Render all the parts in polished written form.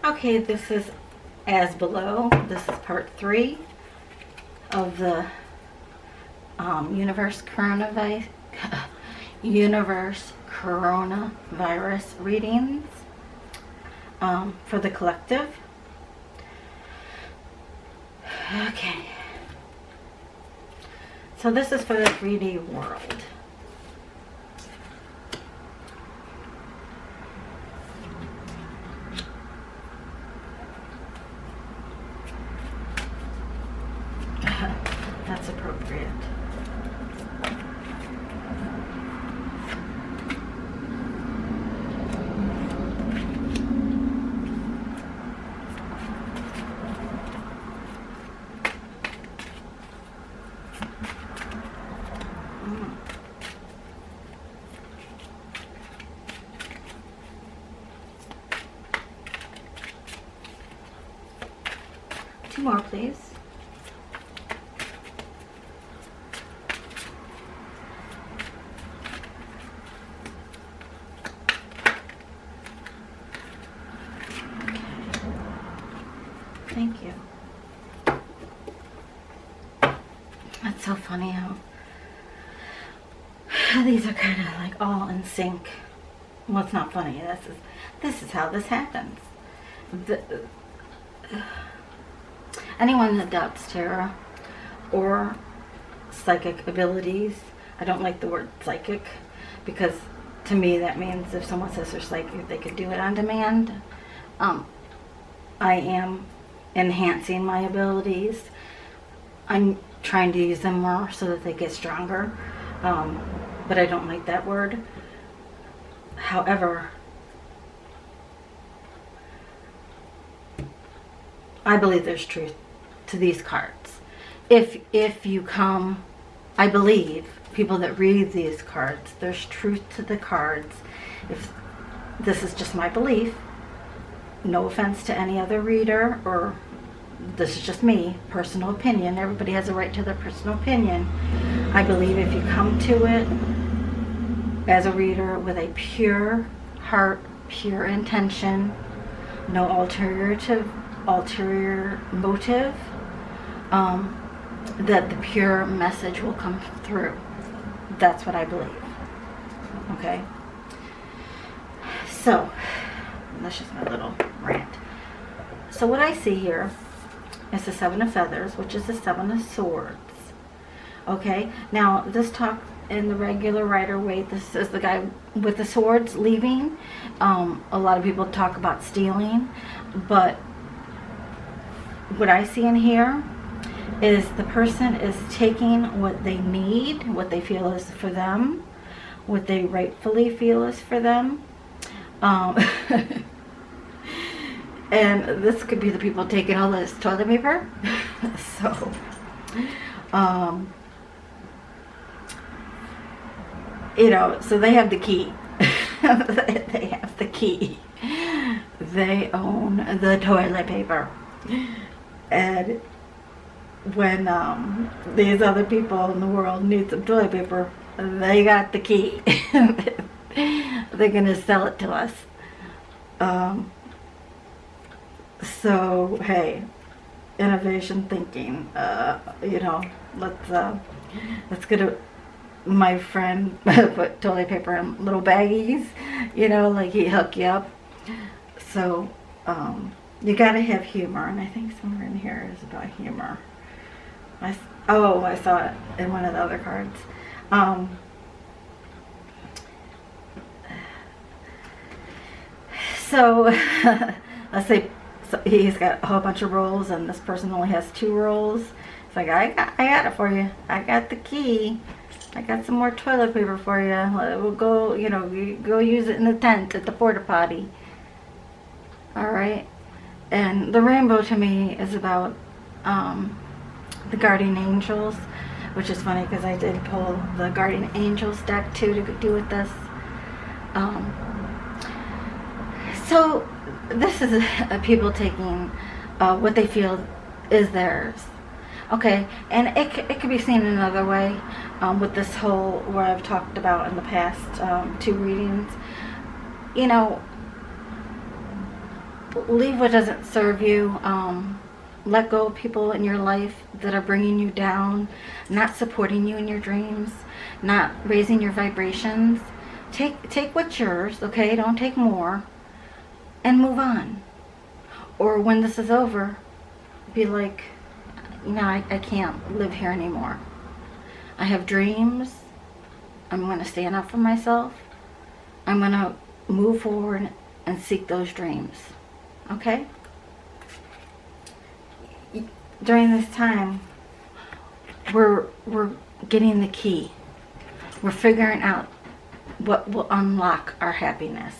Okay, this is As Below. This is part 3 of the universe coronavirus readings for the collective. Okay. So this is for the 3D world. That's appropriate. Two more, please. Thank you. That's so funny how these are kind of like all in sync. Well, it's not funny. This is how this happens. Anyone that doubts tarot or psychic abilities, I don't like the word psychic because to me that means if someone says they're psychic, they could do it on demand. I am enhancing my abilities. I'm trying to use them more so that they get stronger, but I don't like that word. However, I believe there's truth to these cards. If you come, I believe people that read these cards, there's truth to the cards. If this is just my belief, no offense to any other reader, or this is just me, personal opinion. Everybody has a right to their personal opinion. I believe if you come to it as a reader with a pure heart, pure intention, no ulterior motive, that the pure message will come through. That's what I believe. Okay? So, that's just my little rant. So what I see here is the Seven of Feathers, which is the Seven of Swords. Okay? Now, this talk in the regular Rider-Waite, this is the guy with the swords leaving. A lot of people talk about stealing, but what I see in here is the person is taking what they need, what they feel is for them, what they rightfully feel is for them. And this could be the people taking all this toilet paper. So, so they have the key. They have the key. They own the toilet paper. And when these other people in the world need some toilet paper, they got the key. They're going to sell it to us. So, hey, innovation thinking, let's get my friend put toilet paper in little baggies, like he hook you up. So, you gotta have humor, and I think somewhere in here is about humor. I saw it in one of the other cards. So, let's say he's got a whole bunch of rolls, and this person only has 2 rolls. It's like, I got it for you. I got the key. I got some more toilet paper for you. We'll go, go use it in the tent at the porta potty. All right. And the rainbow to me is about the guardian angels, which is funny because I did pull the guardian angels deck too to do with this. So this is people taking what they feel is theirs. Okay, and it could be seen another way with this whole, where I've talked about in the past 2 readings. You know, leave what doesn't serve you. Let go of people in your life that are bringing you down, not supporting you in your dreams, not raising your vibrations. Take what's yours, okay? Don't take more, and move on. Or when this is over, be like, I can't live here anymore. I have dreams. I'm going to stand up for myself. I'm going to move forward and seek those dreams. Okay? During this time, we're getting the key. We're figuring out what will unlock our happiness.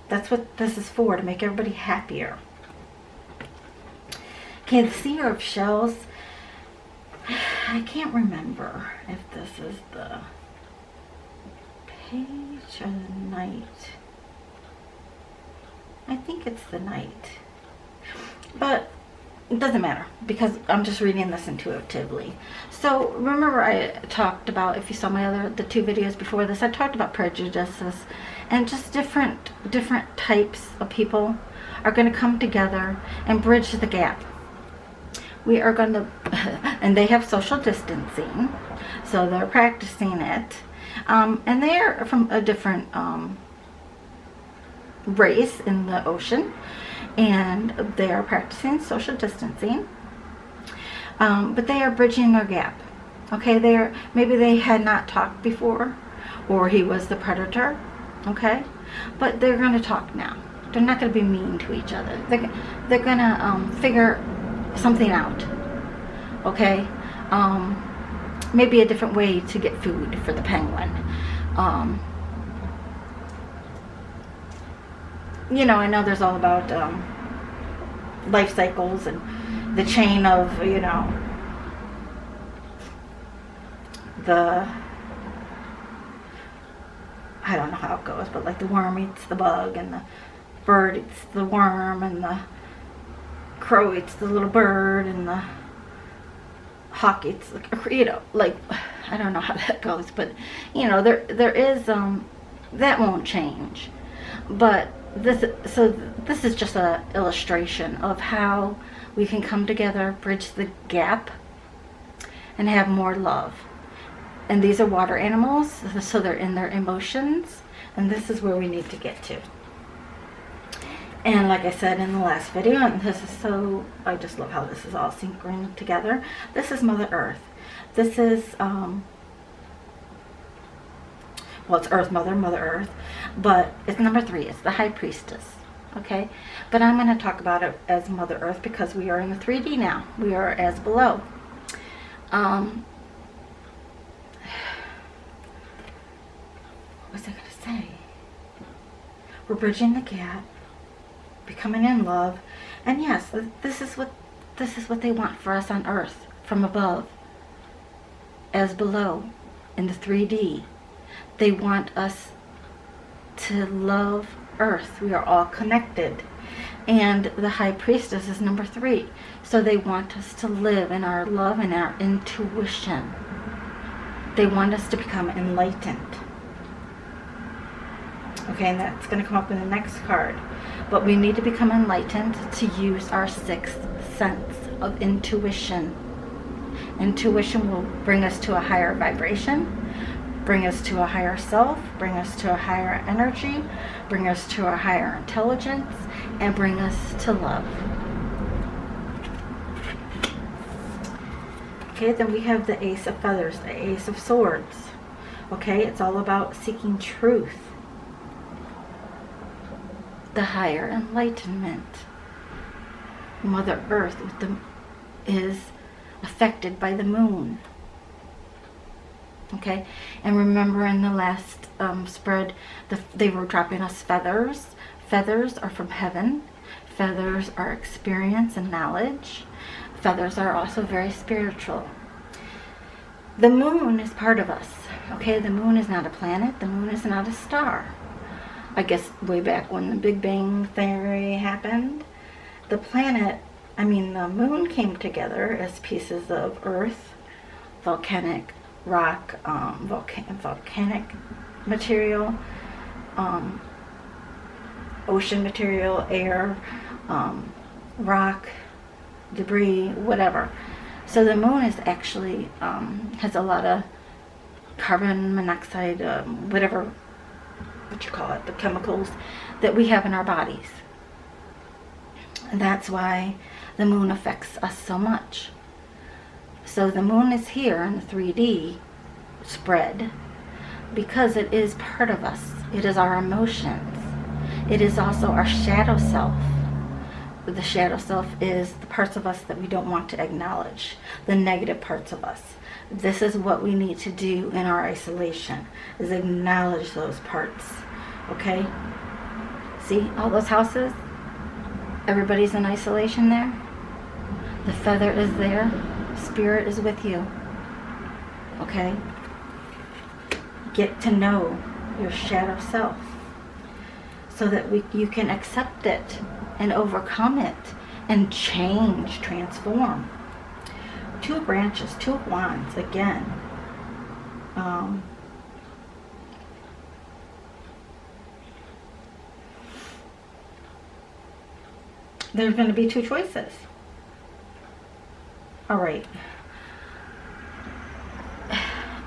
That's what this is for, to make everybody happier. Okay, the Seer of Shells. I can't remember if this is the page or the night. I think it's the night. But it doesn't matter, because I'm just reading this intuitively. So remember, I talked about, if you saw the 2 videos before this, I talked about prejudices, and just different types of people are going to come together and bridge the gap. We are going to, and they have social distancing, so they're practicing it, and they're from a different race in the ocean, and they are practicing social distancing, but they are bridging their gap. Okay, maybe they had not talked before, or he was the predator. Okay, but they're going to talk now. They're not going to be mean to each other. They're going to figure something out. Okay, maybe a different way to get food for the penguin. I know there's all about life cycles and the chain of, I don't know how it goes, but like the worm eats the bug, and the bird eats the worm, and the crow eats the little bird, and the hawk eats the, I don't know how that goes, but there is that won't change. But this is just a illustration of how we can come together, bridge the gap, and have more love. And these are water animals, so they're in their emotions, and this is where we need to get to. And like I said in the last video, and I just love how this is all syncing together. This is Mother Earth. This is, it's Earth Mother, Mother Earth, but it's number 3. It's the High Priestess. Okay, but I'm going to talk about it as Mother Earth because we are in the 3D now. We are as below. What was I going to say? We're bridging the gap, becoming in love, and yes, this is what they want for us on Earth, from above, as below, in the 3D. They want us to love Earth. We are all connected, and the High Priestess is number 3. So they want us to live in our love and our intuition. They want us to become enlightened. Okay, and that's going to come up in the next card. But we need to become enlightened to use our 6th sense of intuition. Intuition will bring us to a higher vibration, bring us to a higher self, bring us to a higher energy, bring us to a higher intelligence, and bring us to love. Okay, then we have the Ace of Feathers, the Ace of Swords. Okay, it's all about seeking truth. The higher enlightenment. Mother Earth is affected by the moon. Okay, and remember in the last spread, they were dropping us feathers. Feathers are from heaven. Feathers are experience and knowledge. Feathers are also very spiritual. The moon is part of us. Okay, the moon is not a planet. The moon is not a star. I guess way back when the Big Bang Theory happened, the moon came together as pieces of earth, volcanic rock, volcanic material, ocean material, air, rock, debris, whatever. So the moon is actually has a lot of carbon monoxide, whatever, what you call it, the chemicals that we have in our bodies. And that's why the moon affects us so much. So the moon is here in the 3D spread because it is part of us. It is our emotions. It is also our shadow self. The shadow self is the parts of us that we don't want to acknowledge, the negative parts of us. This is what we need to do in our isolation, is acknowledge those parts. Okay? See all those houses? Everybody's in isolation there. The feather is there. Spirit is with you. Okay? Get to know your shadow self so that you can accept it and overcome it and change, transform. 2 branches, 2 wands again. There's going to be 2 choices. All right.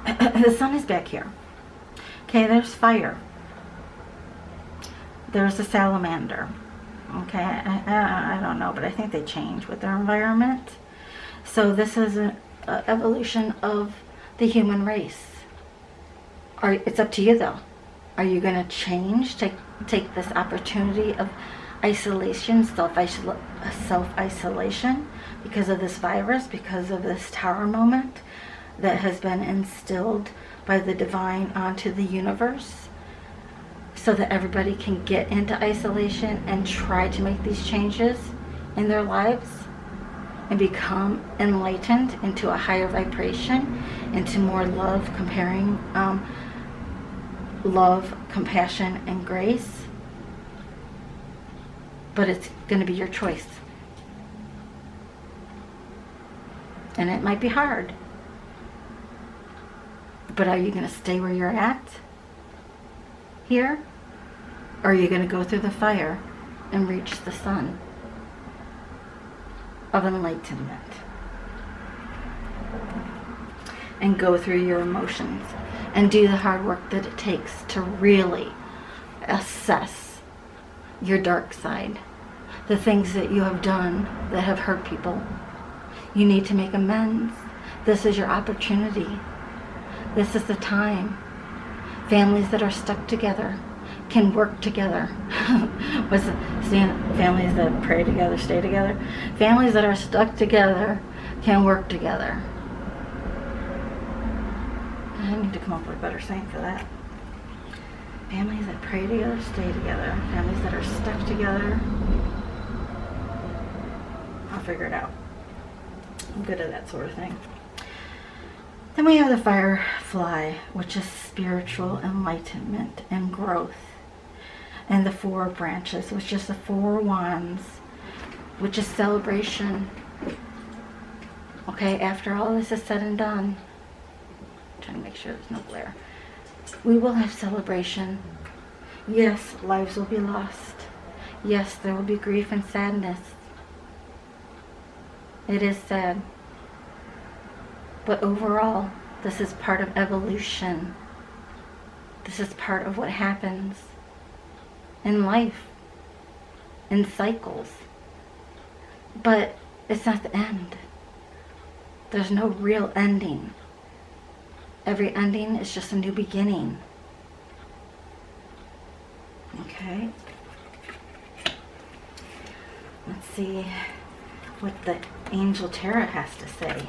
The sun is back here. Okay, there's fire. There's a salamander. Okay, I don't know, but I think they change with their environment. So this is an evolution of the human race. It's up to you though. Are you going to change, take this opportunity of isolation, self-isolation because of this virus, because of this tower moment that has been instilled by the divine onto the universe, so that everybody can get into isolation and try to make these changes in their lives and become enlightened into a higher vibration, into more love, love, compassion, and grace. But it's going to be your choice. And it might be hard. But are you going to stay where you're at? Here? Or are you going to go through the fire and reach the sun of enlightenment? And go through your emotions and do the hard work that it takes to really assess your dark side, the things that you have done that have hurt people. You need to make amends. This is your opportunity. This is the time. Families that are stuck together can work together. What's it saying? Families that pray together stay together. Families that are stuck together can work together. I need to come up with a better saying for that. Families that pray together stay together. Families that are stuck together, I'll figure it out. I'm good at that sort of thing. Then we have the firefly, which is spiritual enlightenment and growth. And the 4 branches, which is the 4 wands, which is celebration. Okay, after all this is said and done, I'm trying to make sure there's no glare, we will have celebration. Yes, lives will be lost. Yes, there will be grief and sadness. It is sad. But overall, this is part of evolution. This is part of what happens in life, in cycles. But it's not the end. There's no real ending. Every ending is just a new beginning. Okay. Let's see what the Angel Tarot has to say.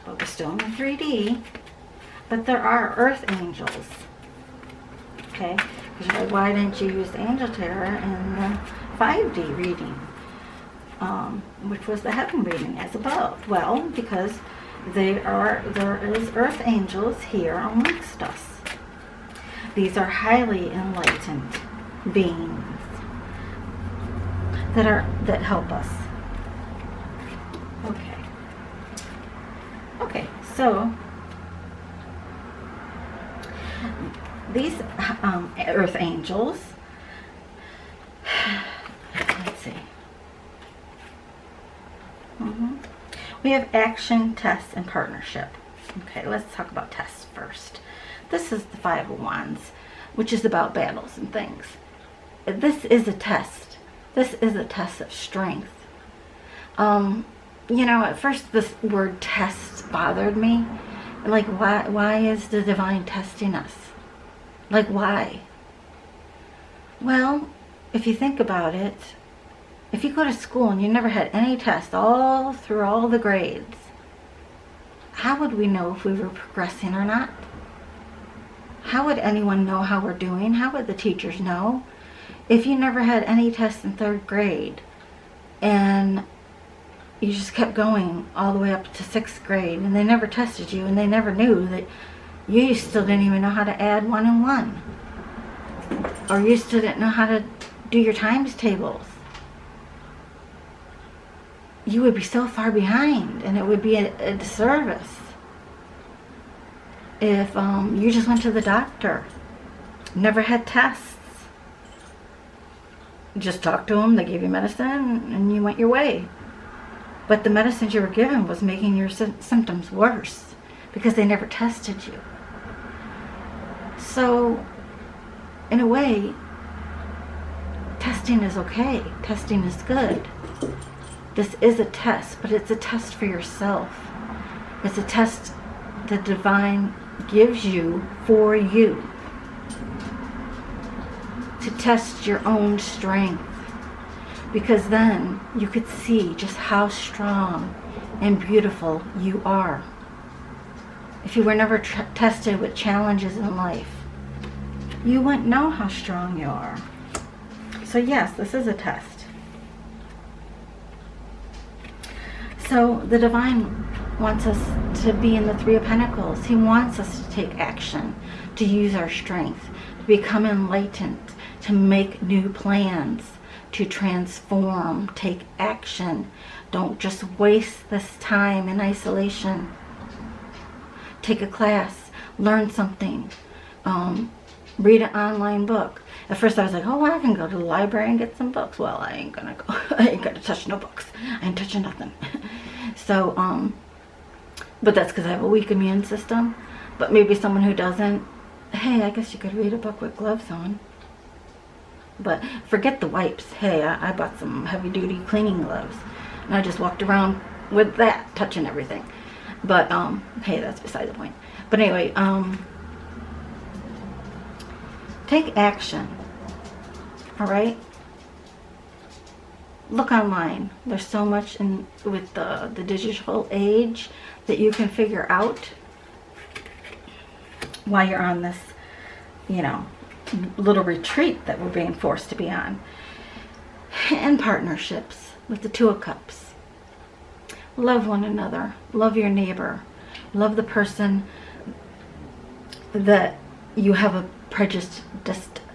But we're still in the 3D. But there are earth angels. Okay? Because you're like, why didn't you use the Angel Tarot in the 5D reading? Which was the heaven reading as above. Well, because there is earth angels here amongst us. These are highly enlightened beings that help us. Okay, so these earth angels We have action, tests, and partnership. Okay, let's talk about tests first. This is the Five of Wands, which is about battles and things. This is a test. This is a test of strength. At first this word test bothered me. Like, why is the divine testing us? Like, why? Well, if you think about it, if you go to school and you never had any tests all through all the grades, how would we know if we were progressing or not? How would anyone know how we're doing? How would the teachers know? If you never had any tests in 3rd grade and you just kept going all the way up to 6th grade and they never tested you and they never knew that you still didn't even know how to add 1 and 1. Or you still didn't know how to do your times tables. You would be so far behind, and it would be a disservice if you just went to the doctor, never had tests, just talked to them, they gave you medicine, and you went your way. But the medicines you were given was making your symptoms worse because they never tested you. So, in a way, testing is okay. Testing is good. This is a test, but it's a test for yourself. It's a test the divine gives you for you to test your own strength, because then you could see just how strong and beautiful you are. If you were never tested with challenges in life, you wouldn't know how strong you are. So yes, this is a test. So the divine wants us to be in the Three of Pentacles. He wants us to take action, to use our strength, to become enlightened, to make new plans, to transform, take action. Don't just waste this time in isolation. Take a class, learn something, read an online book. At first I was like, oh, I can go to the library and get some books. Well, I ain't gonna go. I ain't gonna touch no books. I ain't touching nothing. So, but that's because I have a weak immune system. But maybe someone who doesn't, hey, I guess you could read a book with gloves on. But forget the wipes. Hey, I bought some heavy-duty cleaning gloves, and I just walked around with that, touching everything. But, hey, that's beside the point. But anyway, take action. All right? Look online. There's so much with the digital age that you can figure out while you're on this, little retreat that we're being forced to be on. And partnerships with the Two of Cups. Love one another. Love your neighbor. Love the person that you have a prejudice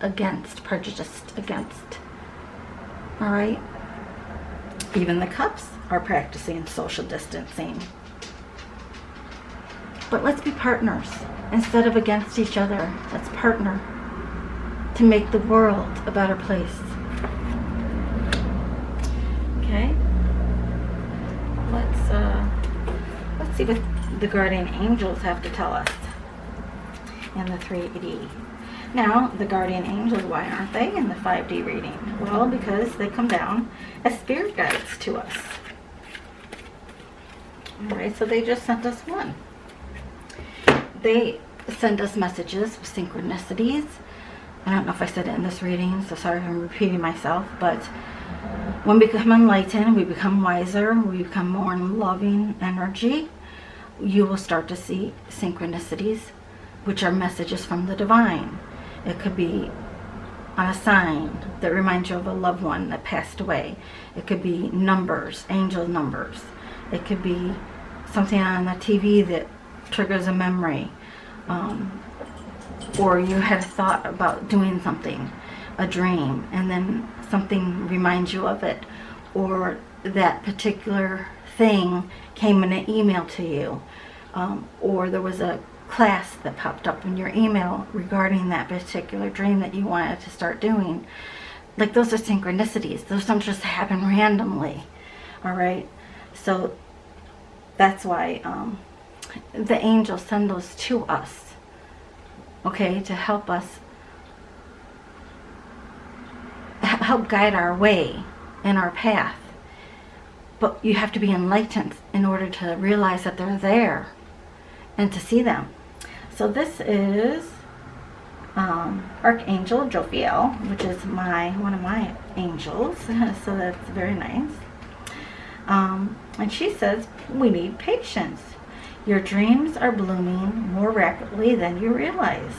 against. All right? Even the cups are practicing social distancing. But let's be partners instead of against each other. Let's partner to make the world a better place. Okay? Let's see what the guardian angels have to tell us in the 3D. Now, the guardian angels, why aren't they in the 5D reading? Well, because they come down as spirit guides to us. Alright, so they just sent us one. They send us messages with synchronicities. I don't know if I said it in this reading, so sorry if I'm repeating myself, but when we become enlightened, we become wiser, we become more in loving energy, you will start to see synchronicities, which are messages from the divine. It could be on a sign that reminds you of a loved one that passed away. It could be numbers, angel numbers. It could be something on the TV that triggers a memory. Or you had a thought about doing something, a dream, and then something reminds you of it. Or that particular thing came in an email to you. Or there was a class that popped up in your email regarding that particular dream that you wanted to start doing. Like, those are synchronicities. Those don't just happen randomly. All right? So That's why the angels send those to us, okay, to help us, help guide our way and our path. But you have to be enlightened in order to realize that they're there and to see them. So this is Archangel Jophiel, which is one of my angels. So that's very nice. And she says, we need patience. Your dreams are blooming more rapidly than you realize.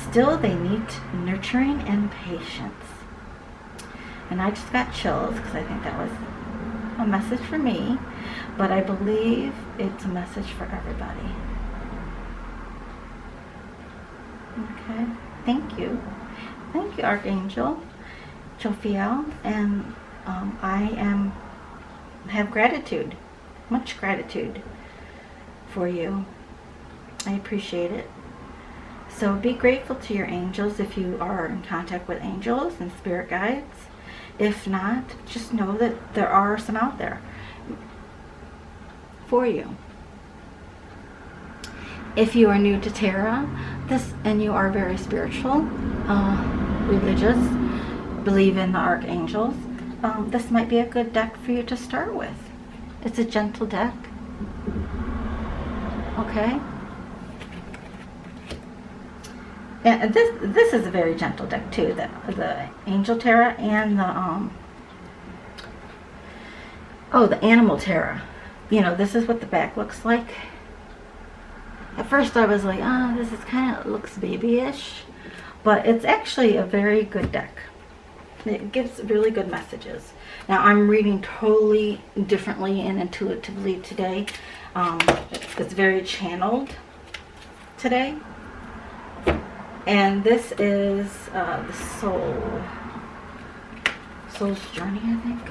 Still, they need nurturing and patience. And I just got chills because I think that was a message for me, but I believe it's a message for everybody. Okay, thank you. Thank you, Archangel Jophiel. And I have gratitude, much gratitude for you. I appreciate it. So be grateful to your angels if you are in contact with angels and spirit guides. If not, just know that there are some out there for you. If you are new to tarot, and you are very spiritual, religious, believe in the archangels, this might be a good deck for you to start with. It's a gentle deck. Okay? And this is a very gentle deck too. The Angel Tarot and the Animal Tarot. You know, this is what the back looks like. At first I was like, this is kind of looks babyish, but it's actually a very good deck. It gives really good messages. Now I'm reading totally differently and intuitively today. It's very channeled today. And this is the Soul's Journey, I think.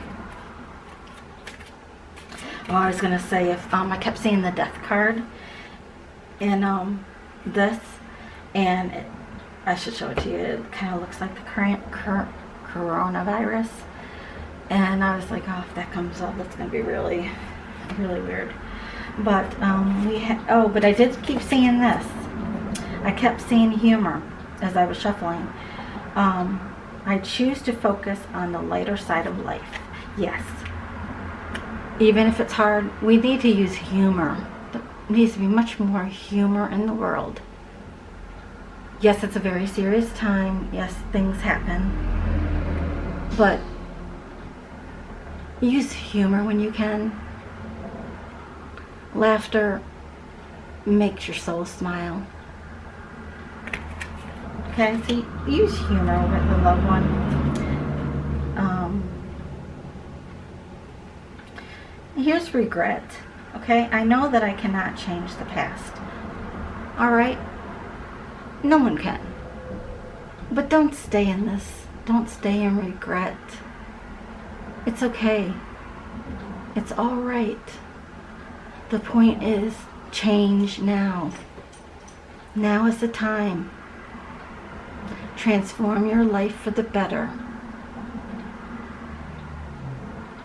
Oh, I was going to say, if I kept seeing the Death card in this, and I should show it to you. It kind of looks like the current coronavirus. And I was like, oh, if that comes up, that's going to be really, really weird. But but I did keep seeing this. I kept seeing humor as I was shuffling. I choose to focus on the lighter side of life. Yes. Even if it's hard, we need to use humor. There needs to be much more humor in the world. Yes, it's a very serious time. Yes, things happen. But use humor when you can. Laughter makes your soul smile. Okay, so use humor with a loved one. Here's regret. Okay, I know that I cannot change the past. Alright? No one can. But don't stay in this. Don't stay in regret. It's okay. It's alright. The point is, change now. Now is the time. Transform your life for the better.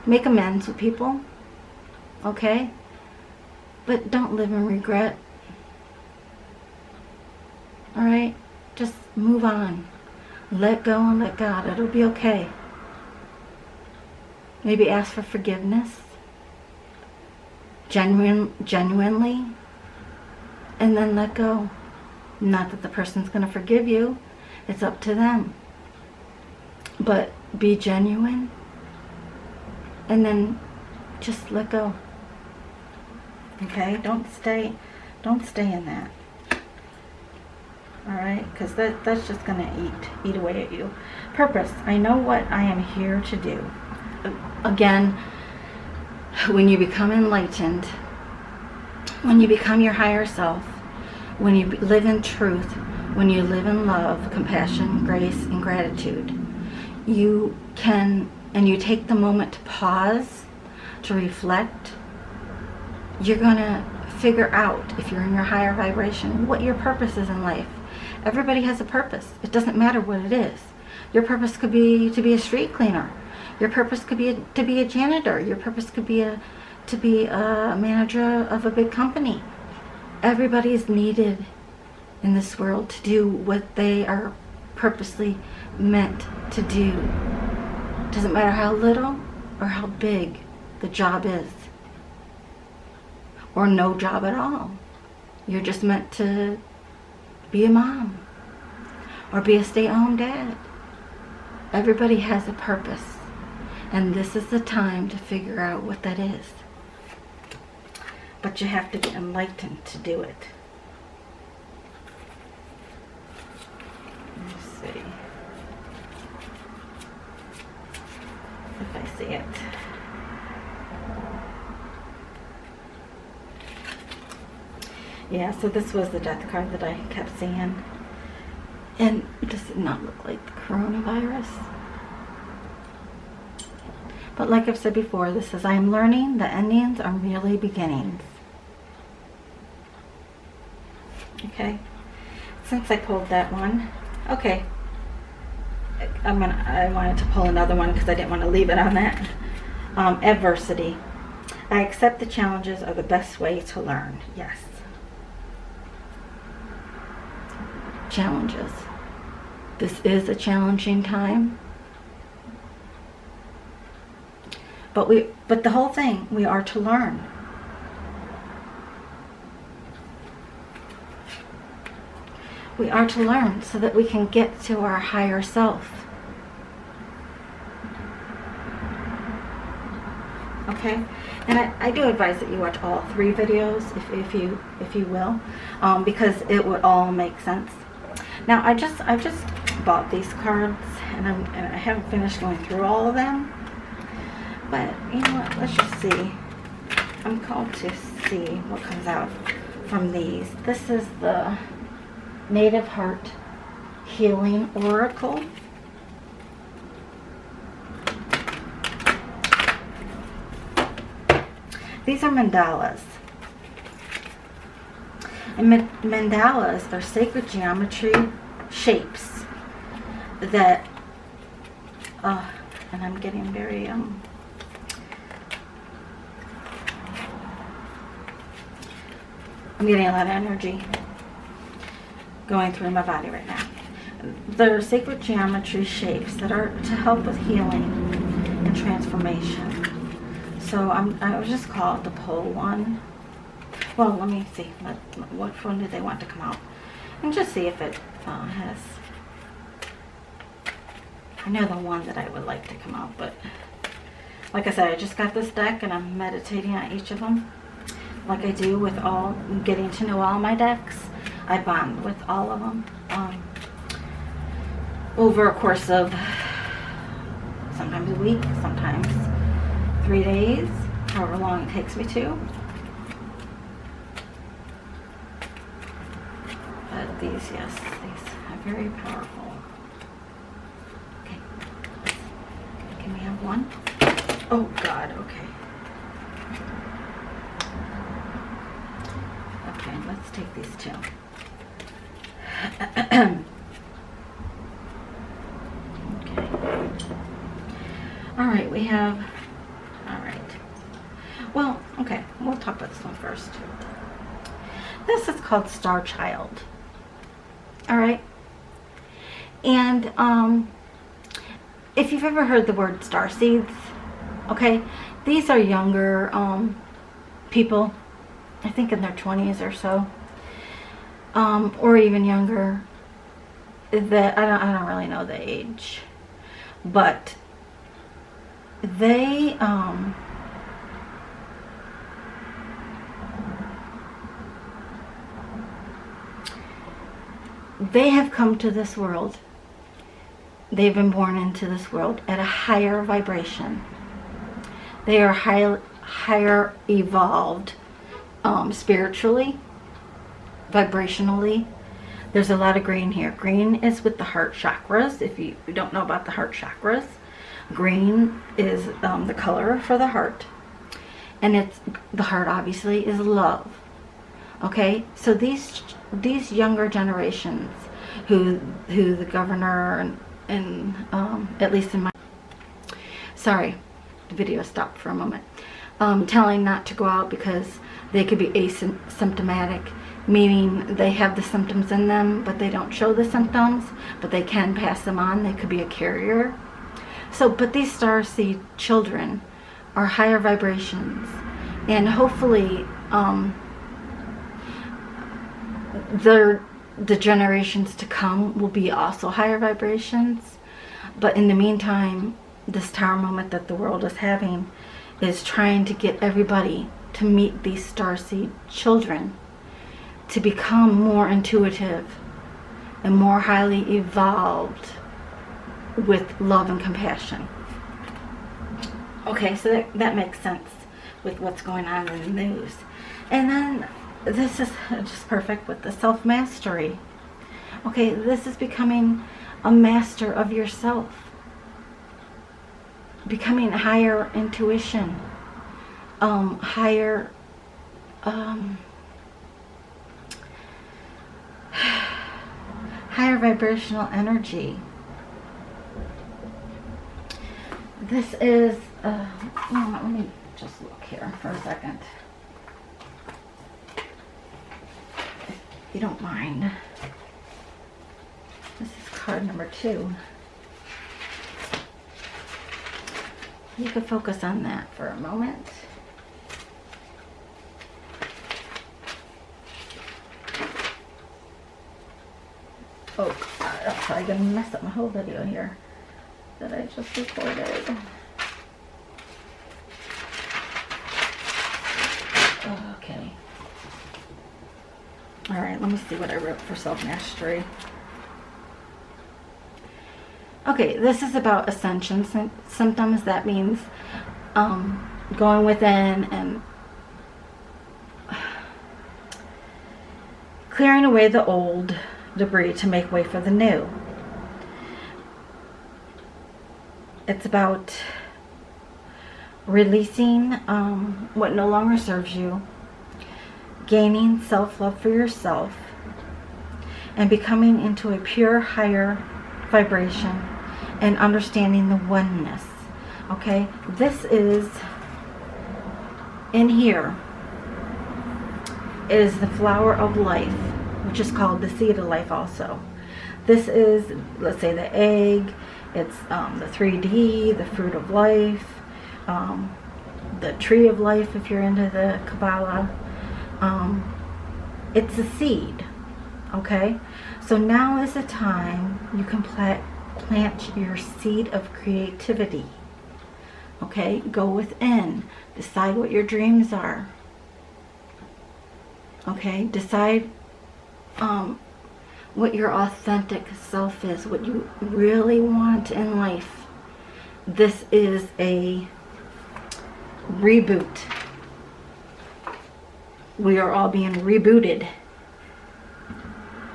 Make amends with people. Okay? But don't live in regret. Alright? Just move on. Let go and let God. It'll be okay. Maybe ask for forgiveness. Genuinely. And then let go. Not that the person's going to forgive you. It's up to them. But be genuine. And then just let go. Okay? Don't stay in that. Alright? Because that's just going to eat away at you. Purpose. I know what I am here to do. Again, when you become enlightened, when you become your higher self, when you live in truth, when you live in love, compassion, grace, and gratitude, you can, and you take the moment to pause, to reflect, you're going to figure out, if you're in your higher vibration, what your purpose is in life. Everybody has a purpose. It doesn't matter what it is. Your purpose could be to be a street cleaner. Your purpose could be to be a janitor. Your purpose could be to be a manager of a big company. Everybody's needed in this world to do what they are purposely meant to do. Doesn't matter how little or how big the job is, or no job at all. You're just meant to be a mom or be a stay-at-home dad. Everybody has a purpose, and this is the time to figure out what that is. But you have to be enlightened to do it. Let me see if I see it. Yeah, so this was the death card that I kept seeing. And it does not look like the coronavirus. But like I've said before, this says, I am learning that endings are merely beginnings. Okay. Since I pulled that one, okay. I wanted to pull another one because I didn't want to leave it on that. Adversity. I accept the challenges are the best way to learn. Yes. Challenges. This is a challenging time. But the whole thing, we are to learn. We are to learn so that we can get to our higher self. Okay? And I do advise that you watch all 3 videos, if you will, because it would all make sense. Now I just bought these cards, and I haven't finished going through all of them. But you know what? Let's just see. I'm called to see what comes out from these. This is the Native Heart Healing Oracle. These are mandalas. And mandalas are sacred geometry shapes that, and I'm getting very, I'm getting a lot of energy going through my body right now. They're sacred geometry shapes that are to help with healing and transformation. So I was just called to pull one. Well, let me see. What one do they want to come out? And just see if it has... I know the one that I would like to come out, but like I said, I just got this deck and I'm meditating on each of them. Like I do with getting to know all my decks. I bond with all of them over a course of sometimes a week, sometimes 3 days, however long it takes me to. But these, yes, these are very powerful. Okay, can we have one? Oh God, okay. Okay, let's take these 2. Okay. All right, we have, all right. Well, okay, we'll talk about this one first. This is called Star Child. All right. And if you've ever heard the word star seeds, okay, these are younger people, I think in their 20s or so, or even younger. That I don't really know the age, but they have come to this world. They've been born into this world at a higher vibration. They are higher evolved spiritually, vibrationally. There's a lot of green here. Green is with the heart chakras. If you don't know about the heart chakras, green is the color for the heart. And it's the heart obviously is love. Okay? So these younger generations who the governor and at least in my... Sorry, the video stopped for a moment. telling not to go out because they could be asymptomatic, meaning they have the symptoms in them, but they don't show the symptoms, but they can pass them on. They could be a carrier. So, but these starseed children are higher vibrations, and hopefully the generations to come will be also higher vibrations. But in the meantime, this tower moment that the world is having is trying to get everybody to meet these starseed children, to become more intuitive and more highly evolved with love and compassion. Okay, so that makes sense with what's going on in the news. And then this is just perfect with the self-mastery. Okay, this is becoming a master of yourself. Becoming higher intuition, higher higher vibrational energy. This is let me just look here for a second, if you don't mind. This is card number 2. You can focus on that for a moment. Oh God, I'm probably gonna mess up my whole video here that I just recorded. Okay. Alright, let me see what I wrote for self-mastery. Okay, this is about ascension symptoms. That means going within and clearing away the old debris to make way for the new. It's about releasing what no longer serves you, gaining self-love for yourself, and becoming into a pure higher vibration and understanding the oneness. Okay, this is in here is the flower of life, which is called the seed of life also. This is, let's say, the egg. It's the 3D, the fruit of life, the tree of life if you're into the Kabbalah. It's a seed. Okay, so now is the time you can plant your seed of creativity. Okay, go within, decide what your dreams are. Okay, decide what your authentic self is, what you really want in life. This is a reboot. We are all being rebooted.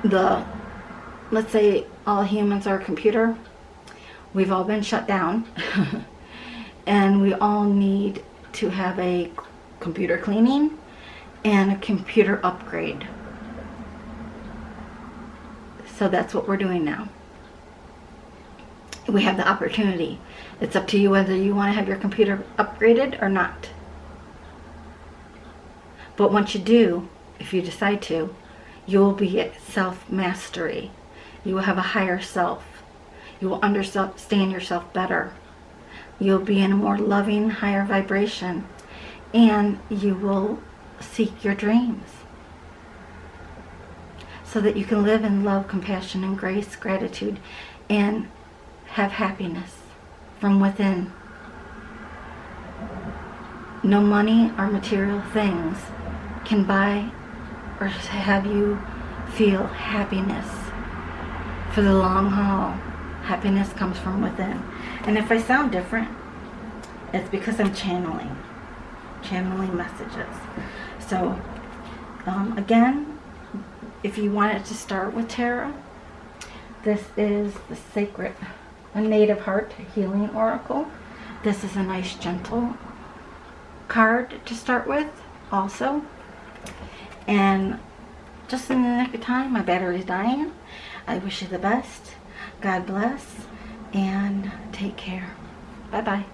Let's say all humans are a computer. We've all been shut down. And we all need to have a computer cleaning and a computer upgrade. So that's what we're doing now. We have the opportunity. It's up to you whether you want to have your computer upgraded or not. But once you do, if you decide to, you will be at self-mastery. You will have a higher self. You will understand yourself better. You'll be in a more loving, higher vibration. And you will seek your dreams. So that you can live in love, compassion, and grace, gratitude, and have happiness from within. No money or material things can buy or have you feel happiness for the long haul. Happiness comes from within. And if I sound different, it's because I'm channeling messages. So again, if you wanted to start with tarot, this is the Sacred Native Heart Healing Oracle. This is a nice gentle card to start with also. And just in the nick of time, my battery's dying. I wish you the best. God bless and take care. Bye-bye.